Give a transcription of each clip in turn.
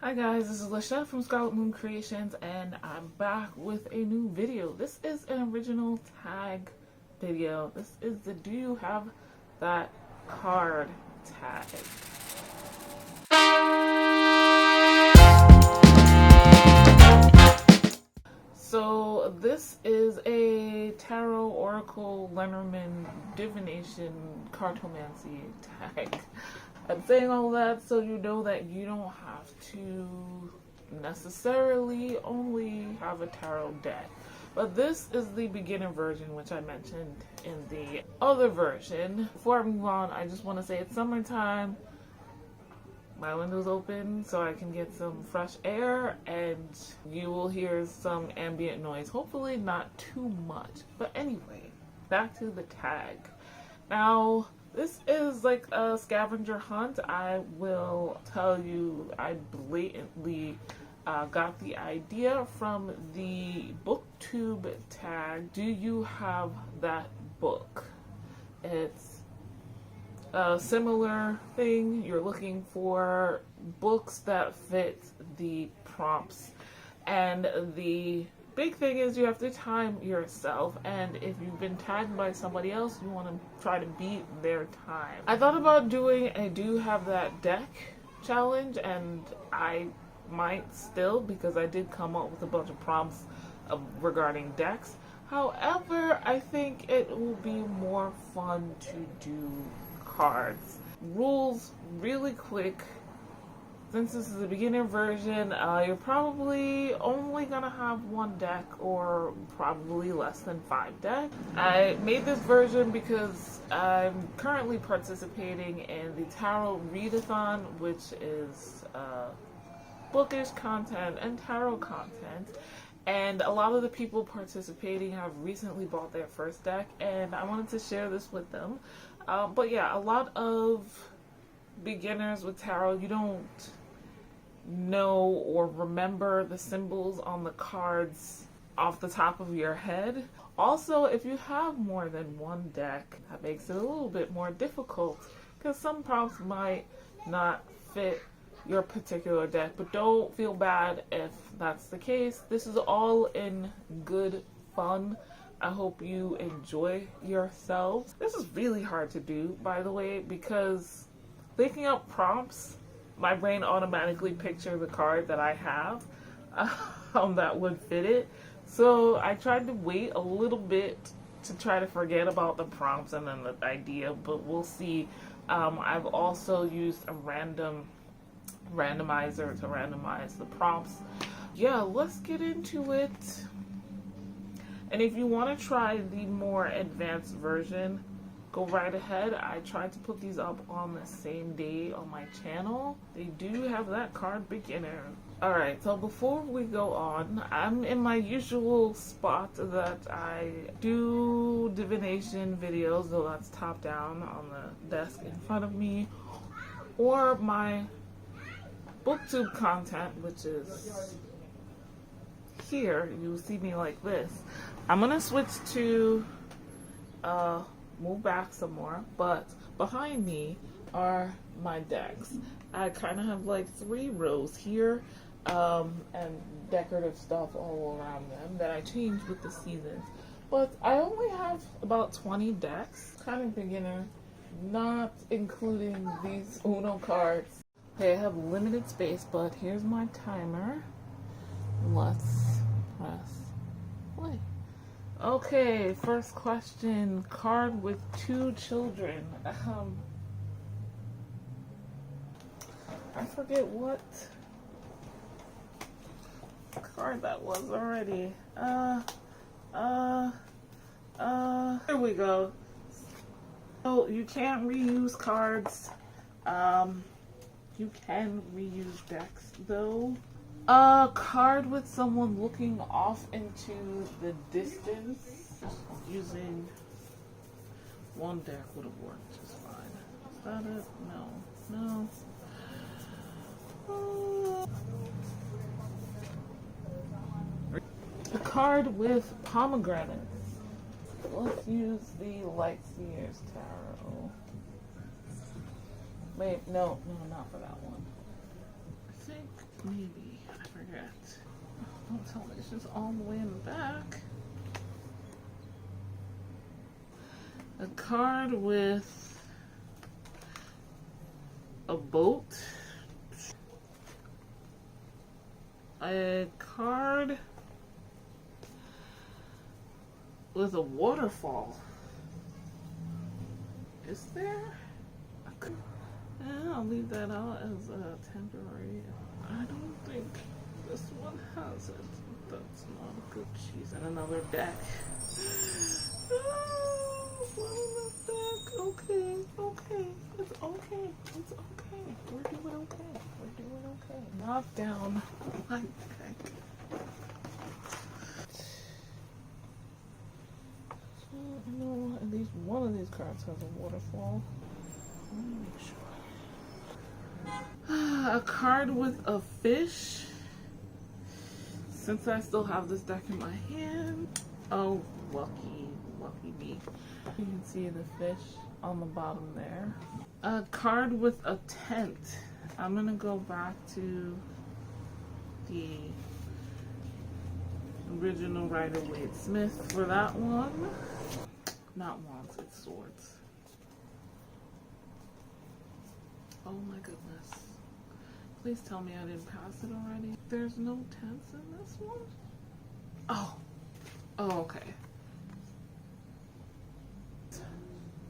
Hi guys, this is Lachette from Scarlet Moon Creations and I'm back with a new video. This is an original tag video. This is the Do You Have That Card tag. So this is a tarot, oracle, Lenormand, divination, cartomancy tag. I'm saying all that so you know that you don't have to necessarily only have a tarot deck. But this is the beginner version, which I mentioned in the other version. Before I move on, I just want to say it's summertime. My window's open so I can get some fresh air and you will hear some ambient noise. Hopefully not too much. But anyway, back to the tag. Now, this is like a scavenger hunt. I will tell you, I blatantly got the idea from the booktube tag. Do you have that book? It's a similar thing. You're looking for books that fit the prompts, and the big thing is you have to time yourself, and if you've been tagged by somebody else, you want to try to beat their time. I thought about doing a Do Have That Deck challenge, and I might still, because I did come up with a bunch of prompts regarding decks. However, I think it will be more fun to do cards. Rules really quick. Since this is a beginner version, you're probably only gonna have one deck or probably less than 5 decks. I made this version because I'm currently participating in the Tarot Readathon, which is bookish content and tarot content. And a lot of the people participating have recently bought their first deck, and I wanted to share this with them. But yeah, a lot of beginners with tarot, you don't know or remember the symbols on the cards off the top of your head. Also, if you have more than one deck, that makes it a little bit more difficult because some prompts might not fit your particular deck, but don't feel bad if that's the case. This is all in good fun. I hope you enjoy yourselves. This is really hard to do, by the way, because thinking up prompts, my brain automatically pictures the card that I have that would fit it. So I tried to wait a little bit to try to forget about the prompts and then the idea, but we'll see. I've also used a randomizer to randomize the prompts. Yeah, let's get into it. And if you want to try the more advanced version, go right ahead. I tried to put these up on the same day on my channel. They do have that card beginner. Alright, so before we go on, I'm in my usual spot that I do divination videos, though that's top down on the desk in front of me, or my booktube content, which is here. You'll see me like this. I'm gonna switch to move back some more, but behind me are my decks. I kind of have like 3 rows here and decorative stuff all around them that I change with the seasons, but I only have about 20 decks, kind of beginner, not including these Uno cards. Okay, I have limited space, but here's my timer. Let's press play. Okay, first question. Card with 2 children. I forget what card that was already. Here we go. So you can't reuse cards. You can reuse decks though. A card with someone looking off into the distance. Using one deck would have worked just fine. Is that it? No. A card with pomegranates. Let's use the Lightseer's Tarot. Wait, no, not for that one. I think Maybe. I forget. Don't tell me it's just all the way in the back. A card with a boat. A card with a waterfall. Is there? I'll leave that out as a temporary. I don't think this one has it. That's not a good cheese. And another deck. Oh, deck. Okay, okay. It's okay. It's okay. We're doing okay. We're doing okay. Knock down my deck. So, you know, at least one of these cards has a waterfall. Let me make sure. A card with a fish. Since I still have this deck in my hand. Oh, lucky me. You can see the fish on the bottom there. A card with a tent. I'm gonna go back to the original Rider-Waite-Smith for that one. Not wands, it's swords. Oh my goodness. Please tell me I didn't pass it already. There's no tents in this one? Oh, okay.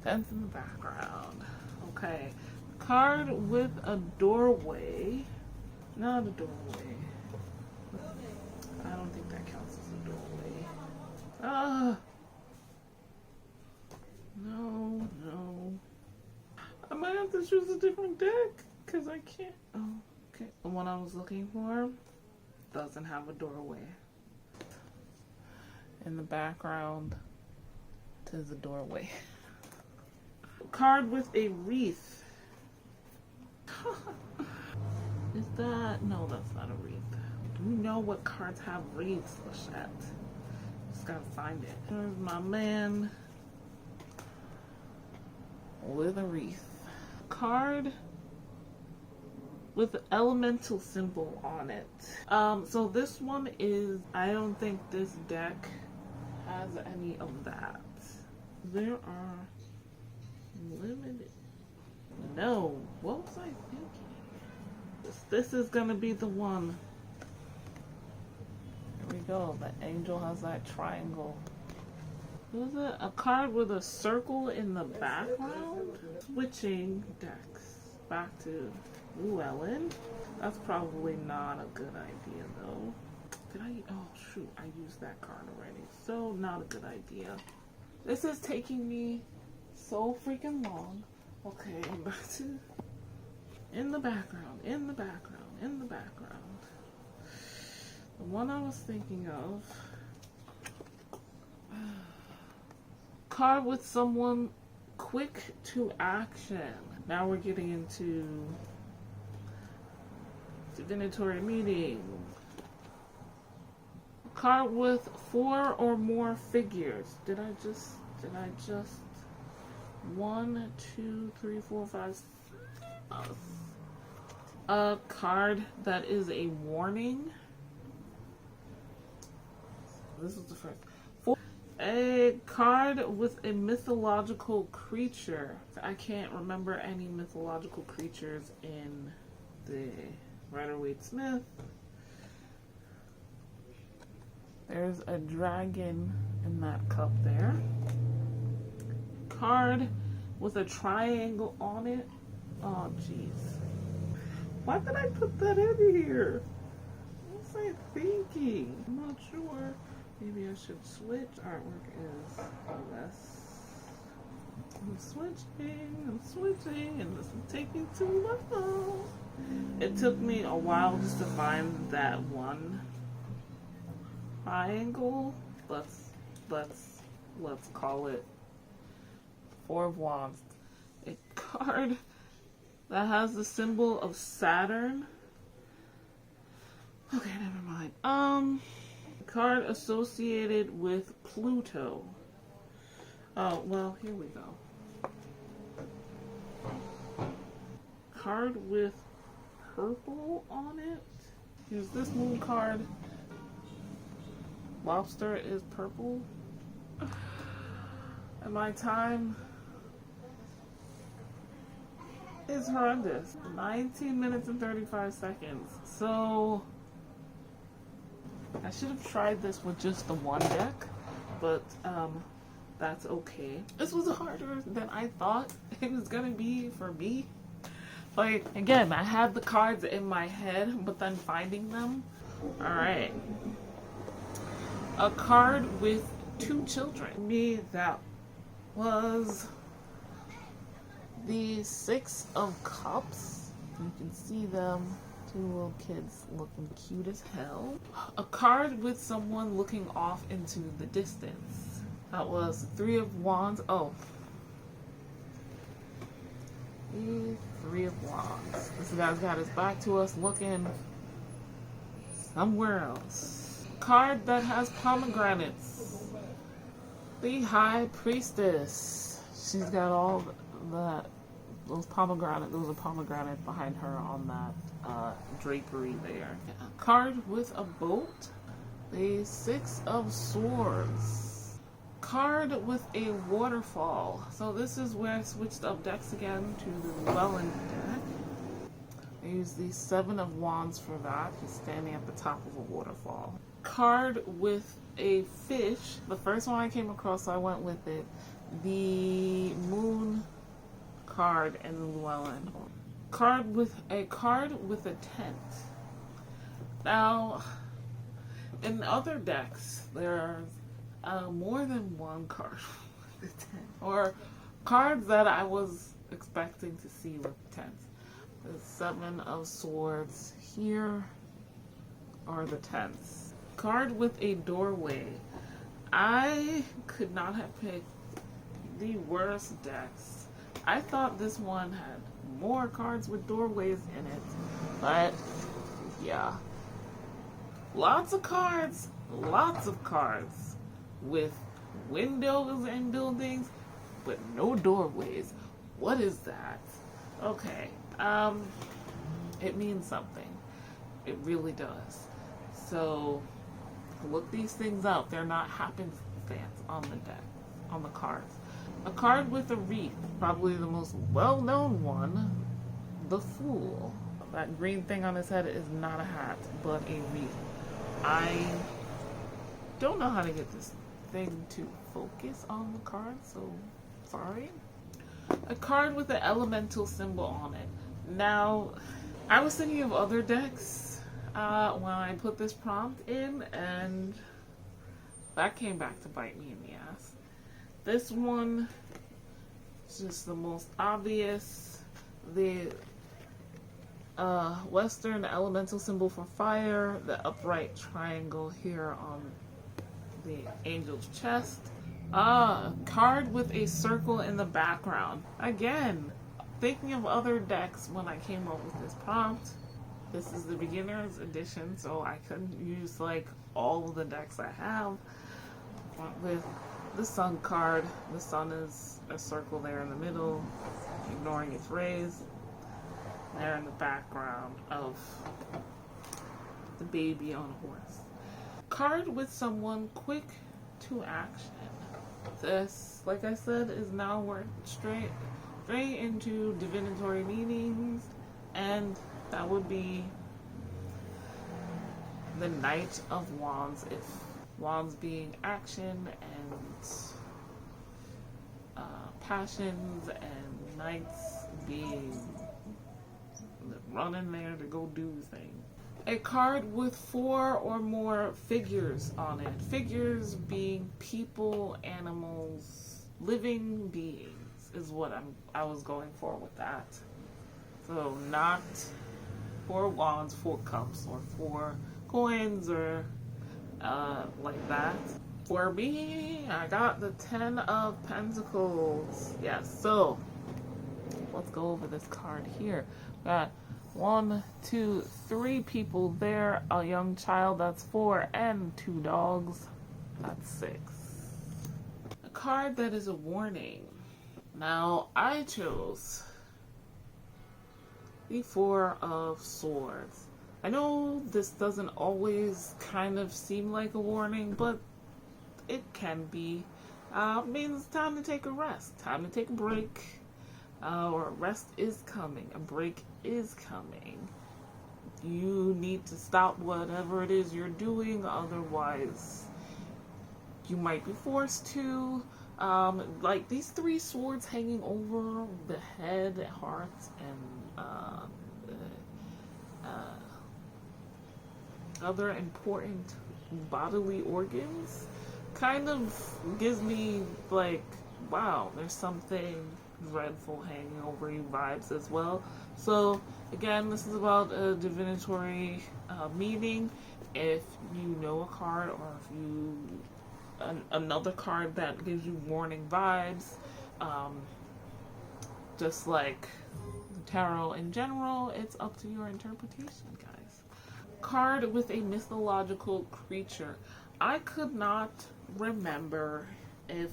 Tents in the background. Okay. Card with a doorway. Not a doorway. I don't think that counts as a doorway. No. I might have to choose a different deck because I can't. Oh, okay. The one I was looking for doesn't have a doorway. In the background is a doorway. Card with a wreath. Is that? No, that's not a wreath. Do you know what cards have wreaths, Lachette? Just gotta find it. There's my man with a wreath. Card with the elemental symbol on it. So this one is, I don't think this deck has any of that. There are limited. No, what was I thinking? This is gonna be the one. Here we go. The angel has that triangle. What is it? A card with a circle in the background? Switching decks back to Llewellyn. That's probably not a good idea though. Did I? Oh shoot, I used that card already. So not a good idea. This is taking me so freaking long. Okay, I'm back to in the background. The one I was thinking of. Card with someone quick to action. Now we're getting into divinatory meeting. Card with 4 or more figures. Did I just 1, 2, 3, 4, 5, 6. A card that is a warning. This is the first. 4. A card with a mythological creature. I can't remember any mythological creatures in the Rider-Waite-Smith. There's a dragon in that cup there. Card with a triangle on it. Oh, jeez. Why did I put that in here? What was I thinking? I'm not sure. Maybe I should switch. Artwork is less. I'm switching, and this is taking too long. It took me a while just to find that one triangle. Let's call it 4 of Wands. A card that has the symbol of Saturn. Okay, never mind. Card associated with Pluto. Oh, well, here we go. Card with purple on it. Here's this moon card. Lobster is purple. And my time is horrendous. 19 minutes and 35 seconds. So I should have tried this with just the one deck, but that's okay. This was harder than I thought it was gonna be for me. Like, again, I had the cards in my head, but then finding them. Alright. A card with 2 children. Me, that was the 6 of Cups. You can see them. 2 little kids looking cute as hell. A card with someone looking off into the distance. That was 3 of Wands. Oh. The 3 of Wands. This guy's got his back to us looking somewhere else. Card that has pomegranates. The High Priestess. She's got all that. Those are pomegranates behind her on that drapery there. A card with a boat. The 6 of Swords. Card with a waterfall. So this is where I switched up decks again to the Llewellyn deck. I used the 7 of Wands for that. He's standing at the top of a waterfall. Card with a fish. The first one I came across, so I went with it. The Moon card and the Llewellyn. Card with a tent. Now, in other decks, there's more than one card with a tent, or cards that I was expecting to see with tents. The 7 of Swords here are the tents. Card with a doorway. I could not have picked the worst decks. I thought this one had more cards with doorways in it, but yeah. Lots of cards with windows and buildings, but no doorways. What is that? Okay, it means something. It really does. So look these things up. They're not happenstance on the deck, on the cards. A card with a wreath, probably the most well-known one, the Fool. That green thing on his head is not a hat, but a wreath. I don't know how to get this thing to focus on the card, so sorry. A card with an elemental symbol on it. Now, I was thinking of other decks when I put this prompt in, and that came back to bite me in the ass. This one is just the most obvious. The Western elemental symbol for fire, the upright triangle here on the angel's chest. Card with a circle in the background. Again, thinking of other decks when I came up with this prompt. This is the beginner's edition, so I couldn't use like all of the decks I have. With the Sun card, the sun is a circle there in the middle, ignoring its rays. There in the background of the baby on a horse. Card with someone quick to action. This, like I said, is now worked straight into divinatory meanings, and that would be the Knight of Wands, if Wands being action and passions, and Knights being running there to go do things. A card with 4 or more figures on it. Figures being people, animals, living beings is what I was going for with that. So not 4 wands, 4 cups, or 4 coins, or like that. For me, I got the 10 of Pentacles. Yes, so let's go over this card here. Got 1, 2, 3 people there, a young child, that's 4, and 2 dogs, that's 6. A card that is a warning. Now, I chose the 4 of Swords. I know this doesn't always kind of seem like a warning, but it can be. Means time to take a rest, time to take a break, or a rest is coming, a break is coming. You need to stop whatever it is you're doing, otherwise you might be forced to. Like these three swords hanging over the head, heart, and other important bodily organs kind of gives me like, wow, there's something dreadful hanging over you vibes as well. So again, this is about a divinatory meaning. If you know a card, or if you another card that gives you warning vibes, just like the tarot in general, it's up to your interpretation, guys. Card with a mythological creature. I could not remember if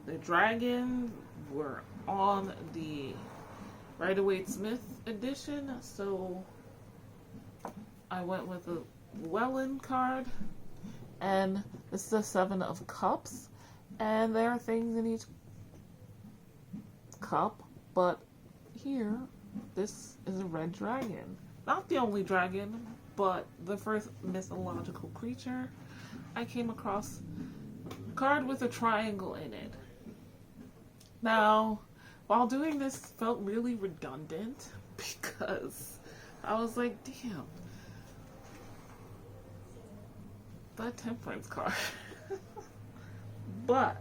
the dragon were on the Rider-Waite-Smith edition, so I went with a Llewellyn card, and this is a 7 of Cups, and there are things in each cup, but here, this is a red dragon. Not the only dragon, but the first mythological creature. I came across a card with a triangle in it. Now, while doing this felt really redundant, because I was like, damn, that Temperance card. But,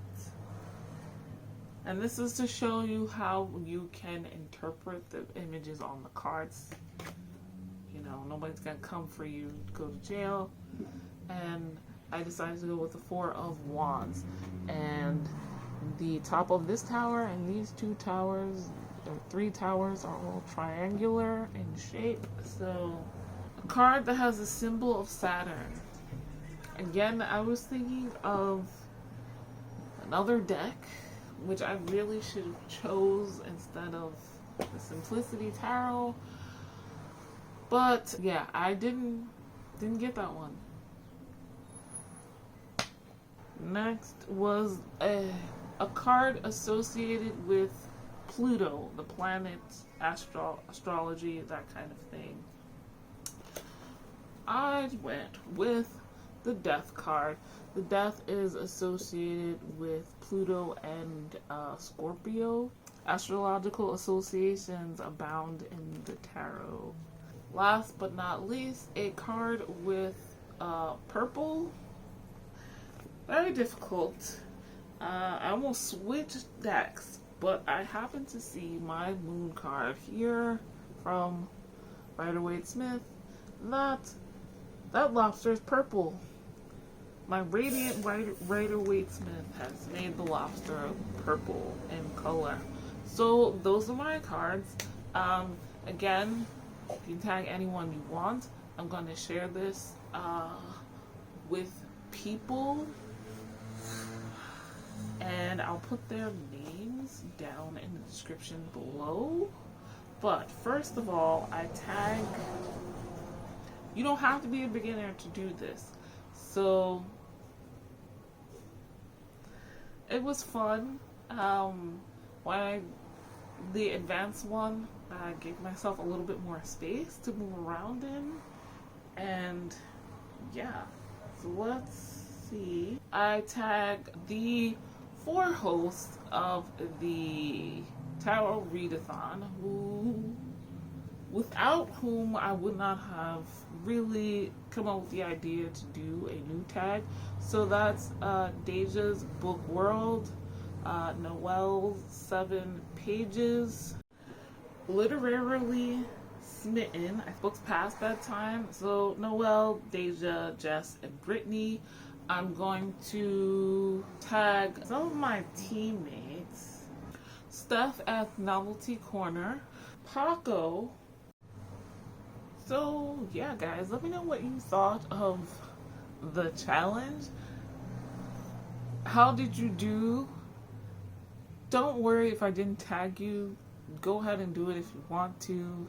and this is to show you how you can interpret the images on the cards. You know, nobody's gonna come for you to go to jail. And I decided to go with the 4 of Wands. And the top of this tower and these 2 towers, or 3 towers, are all triangular in shape. So, a card that has a symbol of Saturn. Again, I was thinking of another deck, which I really should have chose instead of the Simplicity Tarot. But yeah, I didn't get that one. Next was a card associated with Pluto, the planet, astrology, that kind of thing. I went with the Death card. The Death is associated with Pluto and Scorpio. Astrological associations abound in the tarot. Last but not least, a card with purple. Very difficult. I almost switched decks, but I happened to see my moon card here from Rider-Waite-Smith. That lobster is purple. My Radiant Rider-Waite-Smith has made the lobster purple in color. So those are my cards. Again, you can tag anyone you want. I'm going to share this with people, and I'll put their names down in the description below. But first of all, I tag. You don't have to be a beginner to do this. So it was fun. The advanced one, I gave myself a little bit more space to move around in. And yeah, so let's see. I tag the 4 hosts of the Tarot Readathon, without whom I would not have really come up with the idea to do a new tag. So that's Deja's Book World, Noelle's 7 Pages, Literarily Smitten, books past bedtime. So Noelle, Deja, Jess, and Brittany. I'm going to tag some of my teammates. Steph at Novelty Corner, Paco. So yeah, guys, let me know what you thought of the challenge. How did you do? Don't worry if I didn't tag you. Go ahead and do it if you want to.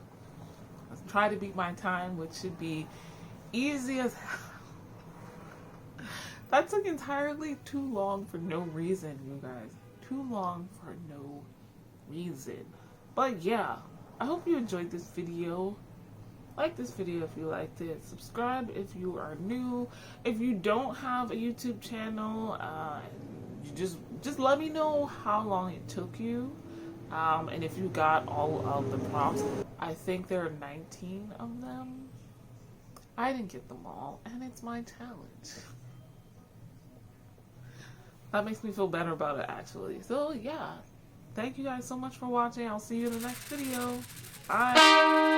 try to beat my time, which should be easy as hell. That took entirely too long for no reason, you guys. Too long for no reason. But yeah, I hope you enjoyed this video. Like this video if you liked it. Subscribe if you are new. If you don't have a YouTube channel, you just let me know how long it took you. And if you got all of the prompts. I think there are 19 of them. I didn't get them all, and it's my talent. That makes me feel better about it, actually. So yeah, thank you guys so much for watching. I'll see you in the next video. Bye.